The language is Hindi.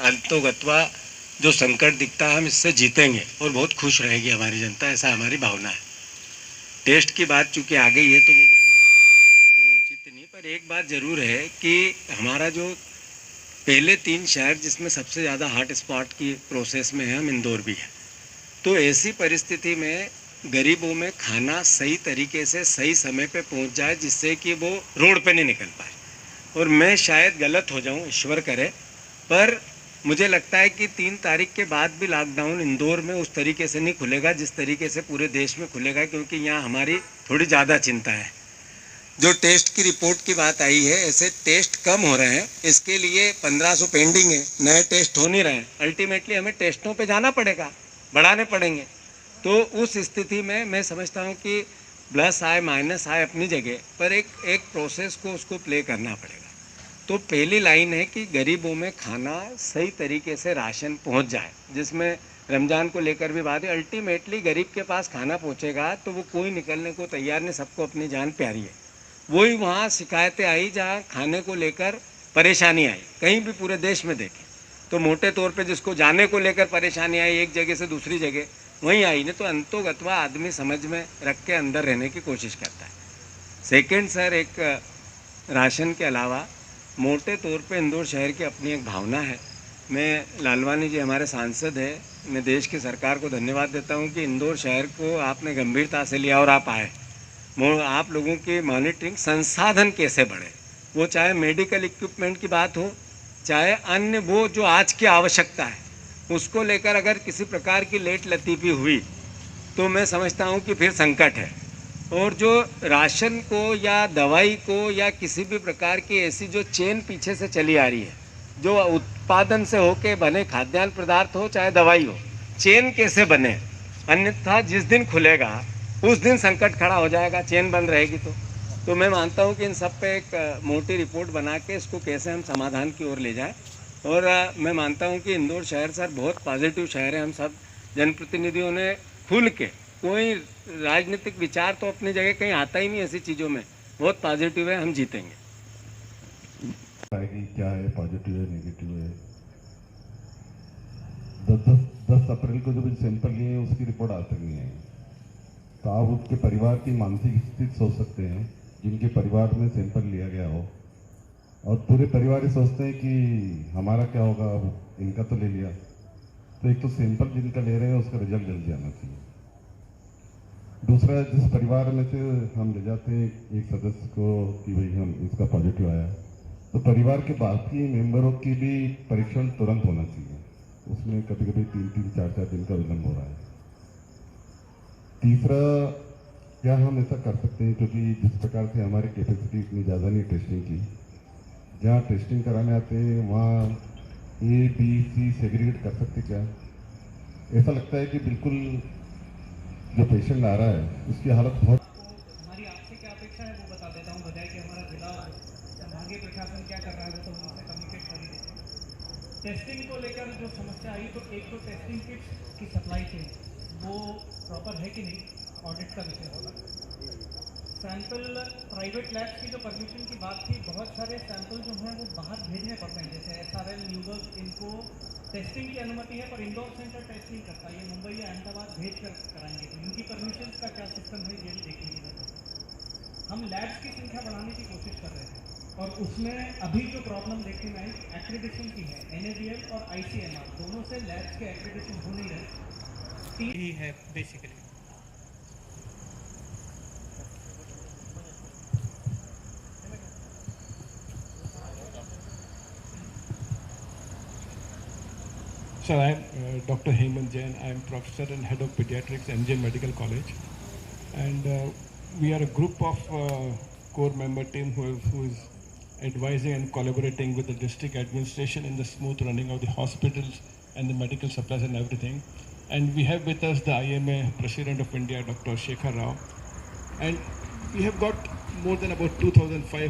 अंतोगत्वा जो संकट दिखता है हम इससे जीतेंगे और बहुत खुश रहेगी हमारी जनता, ऐसा हमारी भावना है। टेस्ट की बात चूंकि आ गई है तो वो बार बार करना तो उचित नहीं, पर एक बात ज़रूर है कि हमारा जो पहले 3 शहर जिसमें सबसे ज़्यादा हॉट स्पॉट की प्रोसेस में है, हम इंदौर भी है। तो ऐसी परिस्थिति में गरीबों में खाना सही तरीके से सही समय पे पहुंच जाए, जिससे कि वो रोड पे नहीं निकल पाए। और मैं शायद गलत हो जाऊं, ईश्वर करे, पर मुझे लगता है कि 3 तारीख के बाद भी लॉकडाउन इंदौर में उस तरीके से नहीं खुलेगा जिस तरीके से पूरे देश में खुलेगा, क्योंकि यहाँ हमारी थोड़ी ज़्यादा चिंता है। जो टेस्ट की रिपोर्ट की बात आई है, ऐसे टेस्ट कम हो रहे हैं, इसके लिए 1500 पेंडिंग है, नए टेस्ट हो नहीं रहे हैं। अल्टीमेटली हमें टेस्टों पे जाना पड़ेगा, बढ़ाने पड़ेंगे। तो उस स्थिति में मैं समझता हूँ कि प्लस आए माइनस आए अपनी जगह, पर एक प्रोसेस को उसको प्ले करना पड़ेगा। तो पहली लाइन है कि गरीबों में खाना सही तरीके से राशन पहुंच जाए, जिसमें रमज़ान को लेकर भी बात है। अल्टीमेटली गरीब के पास खाना पहुंचेगा तो वो कोई निकलने को तैयार नहीं, सबको अपनी जान प्यारी है। वही वहाँ शिकायतें आई जहाँ खाने को लेकर परेशानी आई, कहीं भी पूरे देश में देखें तो मोटे तौर पे जिसको जाने को लेकर परेशानी आई एक जगह से दूसरी जगह वहीं आई, नहीं तो अंतोगत्वा आदमी समझ में रख के अंदर रहने की कोशिश करता है। सेकेंड सर, एक राशन के अलावा मोटे तौर पे इंदौर शहर की अपनी एक भावना है। मैं लालवानी जी हमारे सांसद हैं, मैं देश की सरकार को धन्यवाद देता हूं कि इंदौर शहर को आपने गंभीरता से लिया और आप आए। आप लोगों की मॉनिटरिंग, संसाधन कैसे बढ़े, वो चाहे मेडिकल इक्विपमेंट की बात हो, चाहे अन्य वो जो आज की आवश्यकता है उसको लेकर अगर किसी प्रकार की लेट लतीफ़ी हुई तो मैं समझता हूँ कि फिर संकट है। और जो राशन को या दवाई को या किसी भी प्रकार की ऐसी जो चेन पीछे से चली आ रही है, जो उत्पादन से होके बने खाद्यान्न पदार्थ हो चाहे दवाई हो, चेन कैसे बने, अन्यथा जिस दिन खुलेगा उस दिन संकट खड़ा हो जाएगा, चेन बंद रहेगी। तो मैं मानता हूँ कि इन सब पे एक मोटी रिपोर्ट बना के इसको कैसे हम समाधान की ओर ले जाएं। और मैं मानता हूँ कि इंदौर शहर सर बहुत पॉजिटिव शहर है। हम सब जनप्रतिनिधियों ने खुल के, कोई राजनीतिक विचार तो अपनी जगह कहीं आता ही नहीं ऐसी चीज़ों में, बहुत पॉजिटिव है, हम जीतेंगे। क्या है पॉजिटिव है नेगेटिव है। 10 अप्रैल को जो भी सैंपल लिए हैं उसकी रिपोर्ट आ तक नहीं आई, तो आप उसके परिवार की मानसिक स्थिति सोच सकते हैं जिनके परिवार में सैंपल लिया गया हो और पूरे परिवार ही सोचते हैं कि हमारा क्या होगा, अब इनका तो ले लिया। तो एक तो सैंपल जिनका ले रहे हैं उसका रिजल्ट जल्दी आना चाहिए। दूसरा, जिस परिवार में से हम ले जाते हैं एक सदस्य को कि भाई हम इसका पॉजिटिव आया, तो परिवार के बाकी मेंबरों की भी परीक्षण तुरंत होना चाहिए। उसमें कभी कभी 3-3, 4-4 दिन का विलंब हो रहा है। तीसरा, क्या हम ऐसा कर सकते हैं, क्योंकि जिस प्रकार से हमारी कैपेसिटी इतनी ज़्यादा नहीं टेस्टिंग की, जहाँ टेस्टिंग कराने आते हैं वहाँ A, B, C सेग्रीगेट कर सकते क्या? ऐसा लगता है कि बिल्कुल जो पेशेंट आ रहा है उसकी हालत बहुत। हमारी आपसे क्या अपेक्षा है वो बता देता हूँ, बजाय कि हमारा जिला संभागीय प्रशासन क्या कर रहा है वो तो हम उससे कम्युनिकेट कर ही देते हैं। टेस्टिंग को लेकर जो समस्या आई, तो एक तो टेस्टिंग किट्स की सप्लाई चेन वो प्रॉपर है कि नहीं, ऑडिट का विषय होगा। सैंपल प्राइवेट लैब्स की जो परमिशन की बात थी, बहुत सारे सैंपल जो हैं वो बाहर भेजने पड़ते हैं, जैसे SRL, न्यूबर्ग, इनको टेस्टिंग की अनुमति है पर इंदौर सेंटर टेस्ट नहीं करता, ये मुंबई या अहमदाबाद भेज कर कराएंगे, तो इनकी परमिशन का क्या सिस्टम है ये भी देखने की जरूरत है। हम लैब्स की संख्या बढ़ाने की कोशिश कर रहे थे और उसमें अभी जो प्रॉब्लम देखने में आई एक्रेडिटेशन की है। NABL और ICMR दोनों से लैब्स के एक्रेडिटेशन हो नहीं रहे, ही है basically. Sir, I am Dr. Hemant Jain. I am professor and head of pediatrics, MJ Medical College, and we are a group of core member team who is advising and collaborating with the district administration in the smooth running of the hospitals and the medical supplies and everything. And we have with us the IMA President of India, Dr. Shekhar Rao, and we have got more than about 2,500